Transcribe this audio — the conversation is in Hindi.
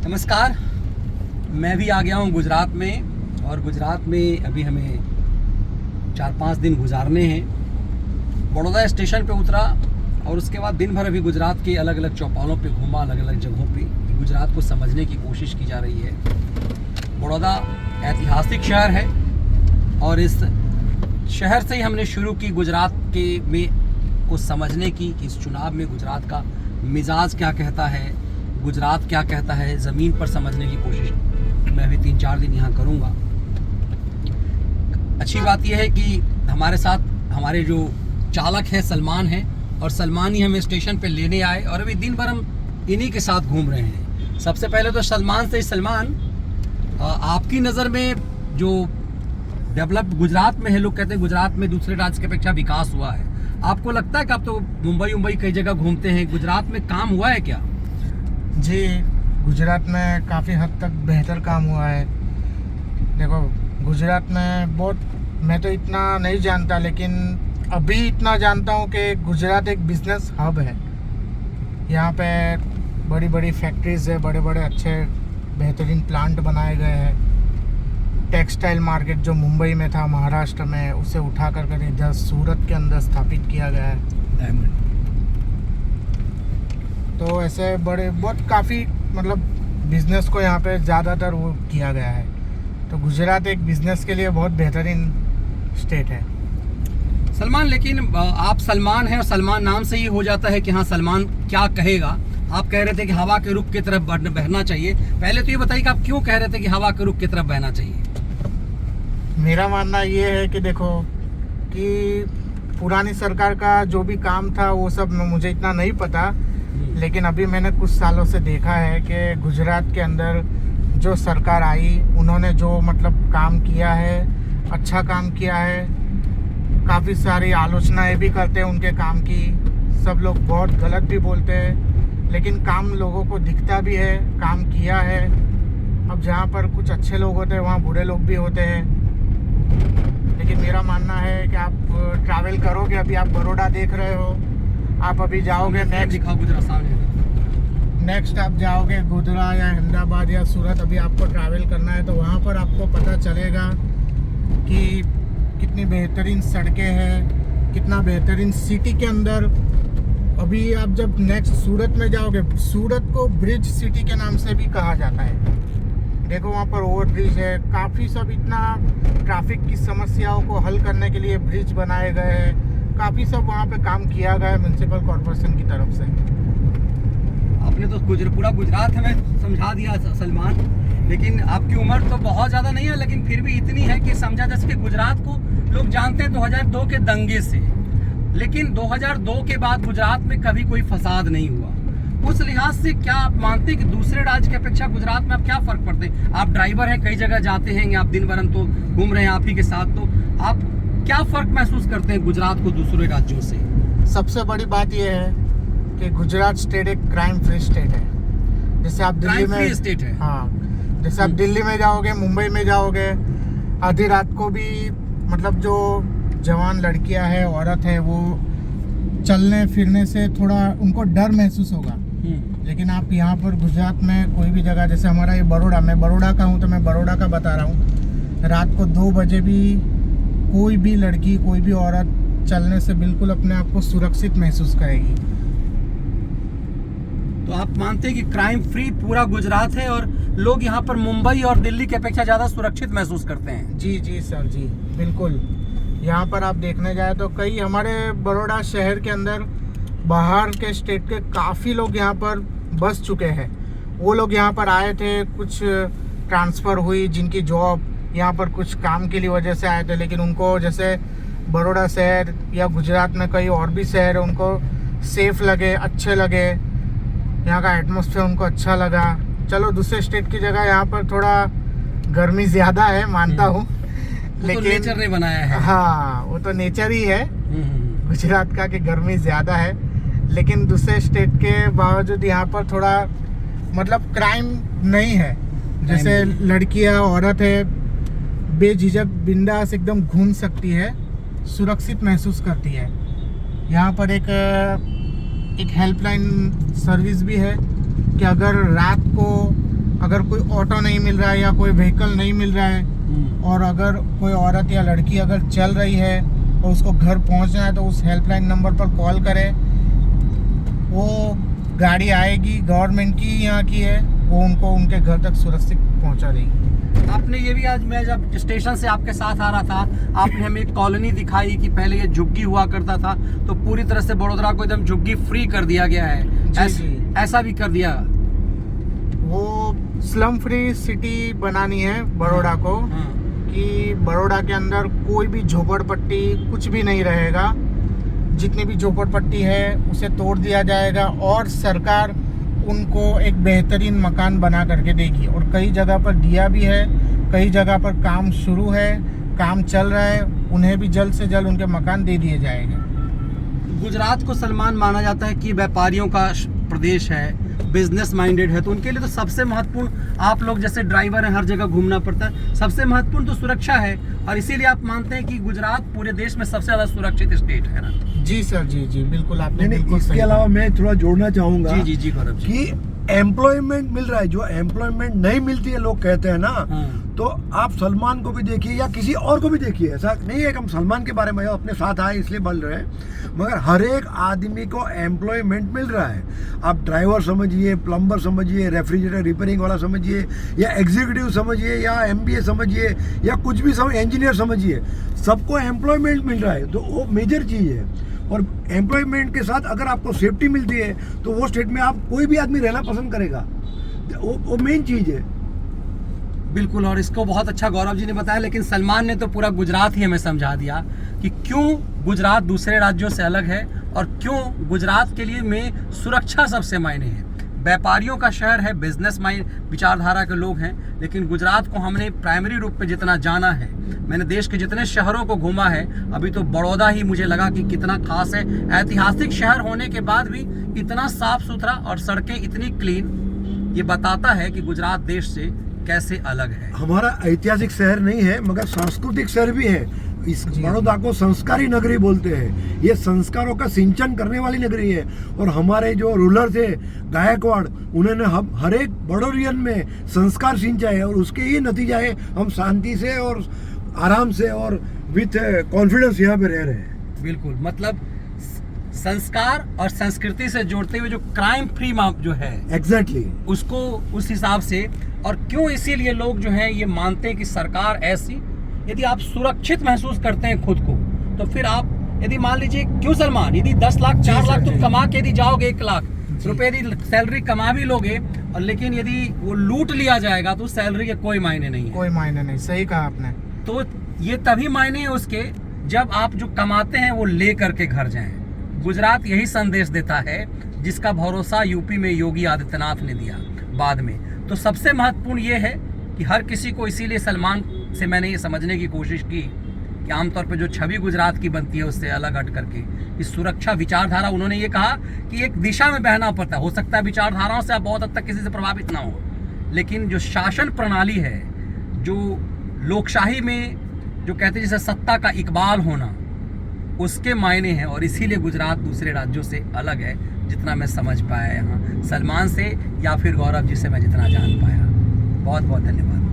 नमस्कार। मैं भी आ गया हूँ गुजरात में, और गुजरात में अभी हमें 4-5 दिन गुजारने हैं। बड़ौदा स्टेशन पे उतरा और उसके बाद दिन भर अभी गुजरात के अलग अलग चौपालों पे घूमा, अलग अलग जगहों पे गुजरात को समझने की कोशिश की जा रही है। बड़ौदा ऐतिहासिक शहर है और इस शहर से ही हमने शुरू की गुजरात के में को समझने की कि इस चुनाव में गुजरात का मिजाज क्या कहता है, गुजरात क्या कहता है, ज़मीन पर समझने की कोशिश मैं भी 3-4 दिन यहाँ करूँगा। अच्छी बात यह है कि हमारे साथ हमारे जो चालक हैं सलमान हैं, और सलमान ही हमें स्टेशन पे लेने आए और अभी दिन भर हम इन्हीं के साथ घूम रहे हैं। सबसे पहले तो सलमान, आपकी नज़र में जो डेवलप्ड गुजरात में है, लोग कहते हैं गुजरात में दूसरे राज्य की अपेक्षा विकास हुआ है, आपको लगता है कि आप तो मुंबई कई जगह घूमते हैं, गुजरात में काम हुआ है क्या? जी, गुजरात में काफ़ी हद तक बेहतर काम हुआ है। देखो, गुजरात में बहुत, मैं तो इतना नहीं जानता, लेकिन अभी इतना जानता हूँ कि गुजरात एक बिजनेस हब है। यहाँ पे बड़ी बड़ी फैक्ट्रीज है, बड़े बड़े अच्छे बेहतरीन प्लांट बनाए गए हैं। टेक्सटाइल मार्केट जो मुंबई में था, महाराष्ट्र में, उसे उठा कर इधर सूरत के अंदर स्थापित किया गया है। तो ऐसे बड़े बहुत काफ़ी मतलब बिज़नेस को यहाँ पे ज़्यादातर वो किया गया है। तो गुजरात एक बिज़नेस के लिए बहुत बेहतरीन स्टेट है। सलमान, लेकिन आप सलमान हैं और सलमान नाम से ही हो जाता है कि हाँ सलमान क्या कहेगा। आप कह रहे थे कि हवा के रुख की तरफ बहना चाहिए। पहले तो ये बताइए कि आप क्यों कह रहे थे कि हवा के रुख की तरफ बहना चाहिए? मेरा मानना ये है कि देखो, कि पुरानी सरकार का जो भी काम था वो सब मुझे इतना नहीं पता, लेकिन अभी मैंने कुछ सालों से देखा है कि गुजरात के अंदर जो सरकार आई, उन्होंने जो मतलब काम किया है, अच्छा काम किया है। काफ़ी सारी आलोचनाएं भी करते हैं उनके काम की, सब लोग बहुत गलत भी बोलते हैं, लेकिन काम लोगों को दिखता भी है, काम किया है। अब जहाँ पर कुछ अच्छे लोग होते हैं वहाँ बुरे लोग भी होते हैं। लेकिन मेरा मानना है कि आप ट्रैवल करोगे, अभी आप बड़ौदा देख रहे हो, आप अभी जाओगे नेक्स्ट आप जाओगे गुजरात या अहमदाबाद या सूरत, अभी आपको ट्रैवल करना है, तो वहाँ पर आपको पता चलेगा कि कितनी बेहतरीन सड़कें हैं, कितना बेहतरीन सिटी के अंदर। अभी आप जब नेक्स्ट सूरत में जाओगे, सूरत को ब्रिज सिटी के नाम से भी कहा जाता है। देखो, वहाँ पर ओवर ब्रिज है, काफ़ी सब, इतना ट्रैफिक की समस्याओं को हल करने के लिए ब्रिज बनाए गए हैं, काफ़ी सब वहाँ पे काम किया गया है म्युनिसिपल कॉर्पोरेशन की तरफ से। आपने तो पूरा गुजरात हमें समझा दिया सलमान, लेकिन आपकी उम्र तो बहुत ज़्यादा नहीं है, लेकिन फिर भी इतनी है कि समझा जैसे कि गुजरात को लोग जानते हैं 2002 के दंगे से, लेकिन 2002 के बाद गुजरात में कभी कोई फसाद नहीं हुआ। उस लिहाज से क्या आप मानते हैं कि दूसरे राज्य की अपेक्षा गुजरात में आप क्या फ़र्क पड़ते हैं? आप ड्राइवर हैं, कई जगह जाते हैं, आप दिन भर हम तो घूम रहे हैं आप ही के साथ, तो आप क्या फ़र्क महसूस करते हैं गुजरात को दूसरे राज्यों से? सबसे बड़ी बात यह है कि गुजरात स्टेट एक क्राइम फ्री स्टेट है। जैसे आप दिल्ली में स्टेट है, हाँ, जैसे आप दिल्ली में जाओगे, मुंबई में जाओगे, आधी रात को भी मतलब जो जवान लड़कियां हैं, औरत है, वो चलने फिरने से थोड़ा उनको डर महसूस होगा। लेकिन आप यहाँ पर गुजरात में कोई भी जगह, जैसे हमारा ये बड़ौदा, मैं बड़ौदा का हूँ तो मैं बड़ौदा का बता रहा हूँ, रात को 2 बजे भी कोई भी लड़की, कोई भी औरत चलने से बिल्कुल अपने आप को सुरक्षित महसूस करेगी। तो आप मानते हैं कि क्राइम फ्री पूरा गुजरात है और लोग यहाँ पर मुंबई और दिल्ली की अपेक्षा ज़्यादा सुरक्षित महसूस करते हैं? जी सर, जी बिल्कुल। यहाँ पर आप देखने जाए तो कई हमारे बड़ौदा शहर के अंदर बाहर के स्टेट के काफ़ी लोग यहाँ पर बस चुके हैं। वो लोग यहाँ पर आए थे, कुछ ट्रांसफ़र हुई, जिनकी जॉब यहाँ पर कुछ काम के लिए वजह से आए थे, लेकिन उनको जैसे बड़ौदा शहर या गुजरात में कई और भी शहर है, उनको सेफ़ लगे, अच्छे लगे, यहाँ का एटमॉस्फेयर उनको अच्छा लगा। चलो, दूसरे स्टेट की जगह यहाँ पर थोड़ा गर्मी ज़्यादा है, मानता हूँ, लेकिन तो नेचर ने बनाया है। हाँ, वो तो नेचर ही है गुजरात का कि गर्मी ज़्यादा है, लेकिन दूसरे स्टेट के बावजूद यहाँ पर थोड़ा मतलब क्राइम नहीं है। जैसे लड़कियाँ, औरत है, बेझिझक बिंदास एकदम घूम सकती है, सुरक्षित महसूस करती है। यहाँ पर एक हेल्पलाइन सर्विस भी है कि अगर रात को अगर कोई ऑटो नहीं मिल रहा है या कोई व्हीकल नहीं मिल रहा है, और अगर कोई औरत या लड़की अगर चल रही है और उसको घर पहुंचना है तो उस हेल्पलाइन नंबर पर कॉल करे, वो गाड़ी आएगी, गवर्नमेंट की यहाँ की है, वो उनको उनके घर तक सुरक्षित पहुंचा देगी। आपने ये भी, आज मैं जब स्टेशन से आपके साथ आ रहा था, आपने हमें एक कॉलोनी दिखाई कि पहले ये झुग्गी हुआ करता था, तो पूरी तरह से बड़ोदरा को एकदम झुग्गी फ्री कर दिया गया है। ऐसा भी कर दिया, वो स्लम फ्री सिटी बनानी है बड़ोड़ा को, कि बड़ोड़ा के अंदर कोई भी झोपड़पट्टी कुछ भी नहीं रहेगा। जितनी भी झोपड़पट्टी है उसे तोड़ दिया जाएगा और सरकार उनको एक बेहतरीन मकान बना करके देगी। और कई जगह पर दिया भी है, कई जगह पर काम शुरू है, काम चल रहा है, उन्हें भी जल्द से जल्द उनके मकान दे दिए जाएंगे। गुजरात को सलमान माना जाता है कि व्यापारियों का प्रदेश है, बिजनेस माइंडेड है, तो उनके लिए तो सबसे महत्वपूर्ण, आप लोग जैसे ड्राइवर हैं, हर जगह घूमना पड़ता है, सबसे महत्वपूर्ण तो सुरक्षा है। और इसीलिए आप मानते हैं कि गुजरात पूरे देश में सबसे ज्यादा सुरक्षित स्टेट है ना? जी सर, जी बिल्कुल, आपने बिल्कुल इसके अलावा मैं थोड़ा जोड़ना चाहूंगा जी गौरव जी, कि एम्प्लॉयमेंट मिल रहा है, जो एम्प्लॉयमेंट नहीं मिलती है लोग कहते हैं ना, तो आप सलमान को भी देखिए या किसी और को भी देखिए, ऐसा नहीं है कि हम सलमान के बारे में अपने साथ आए इसलिए बोल रहे हैं, मगर हर एक आदमी को एम्प्लॉयमेंट मिल रहा है। आप ड्राइवर समझिए, प्लम्बर समझिए, रेफ्रिजरेटर रिपेयरिंग वाला समझिए, या एग्जीक्यूटिव समझिए, या MBA समझिए, या कुछ भी इंजीनियर समझिए, सबको एम्प्लॉयमेंट मिल रहा है, तो वो मेजर चीज़ है। और एम्प्लॉयमेंट के साथ अगर आपको सेफ्टी मिलती है तो वो स्टेट में आप कोई भी आदमी रहना पसंद करेगा, वो मेन चीज़ है। बिल्कुल, और इसको बहुत अच्छा गौरव जी ने बताया, लेकिन सलमान ने तो पूरा गुजरात ही हमें समझा दिया कि क्यों गुजरात दूसरे राज्यों से अलग है और क्यों गुजरात के लिए में सुरक्षा सबसे मायने है। व्यापारियों का शहर है, बिजनेस माइंड विचारधारा के लोग हैं, लेकिन गुजरात को हमने प्राइमरी रूप पे जितना जाना है, मैंने देश के जितने शहरों को घूमा है, अभी तो बड़ौदा ही मुझे लगा कि कितना खास है। ऐतिहासिक शहर होने के बाद भी इतना साफ सुथरा और सड़कें इतनी क्लीन, ये बताता है कि गुजरात देश से कैसे अलग है। हमारा ऐतिहासिक शहर नहीं है मगर सांस्कृतिक शहर भी है। इस बड़ौदा को संस्कारी नगरी बोलते हैं, ये संस्कारों का सिंचन करने वाली नगरी है। और हमारे जो रूलर थे गायकवाड़, उन्होंने हम हर एक बड़ौरियन में संस्कार सिंचा है, और उसके ही नतीजा है हम शांति से और आराम से और विथ कॉन्फिडेंस यहाँ पे रह रहे हैं। बिल्कुल, मतलब संस्कार और संस्कृति से जोड़ते हुए जो क्राइम फ्री माप जो है, एग्जैक्टली उसको उस हिसाब से। और क्यों इसीलिए लोग जो हैं ये मानते हैं कि सरकार ऐसी, यदि आप सुरक्षित महसूस करते हैं खुद को, तो फिर आप यदि मान लीजिए, क्यों सलमान, यदि 10 लाख 4 लाख तुम कमा के यदि जाओगे, 1 लाख रुपए यदि सैलरी कमा भी लोगे, और लेकिन यदि वो लूट लिया जाएगा तो सैलरी के कोई मायने नहीं है। कोई मायने नहीं, सही कहा आपने। तो ये तभी मायने हैं उसके जब आप जो कमाते हैं वो ले करके घर जाएं। गुजरात यही संदेश देता है जिसका भरोसा यूपी में योगी आदित्यनाथ ने दिया बाद में। तो सबसे महत्वपूर्ण ये है कि हर किसी को, इसीलिए सलमान से मैंने ये समझने की कोशिश की कि आमतौर पर जो छवि गुजरात की बनती है उससे अलग हट करके इस सुरक्षा विचारधारा, उन्होंने ये कहा कि एक दिशा में बहना पड़ता है। हो सकता है विचारधाराओं से आप बहुत हद तक किसी से प्रभावित ना हो, लेकिन जो शासन प्रणाली है, जो लोकशाही में जो कहते हैं जैसे सत्ता का इकबाल होना, उसके मायने हैं। और इसीलिए गुजरात दूसरे राज्यों से अलग है, जितना मैं समझ पाया यहाँ सलमान से या फिर गौरव जी से मैं जितना जान पाया। बहुत बहुत धन्यवाद।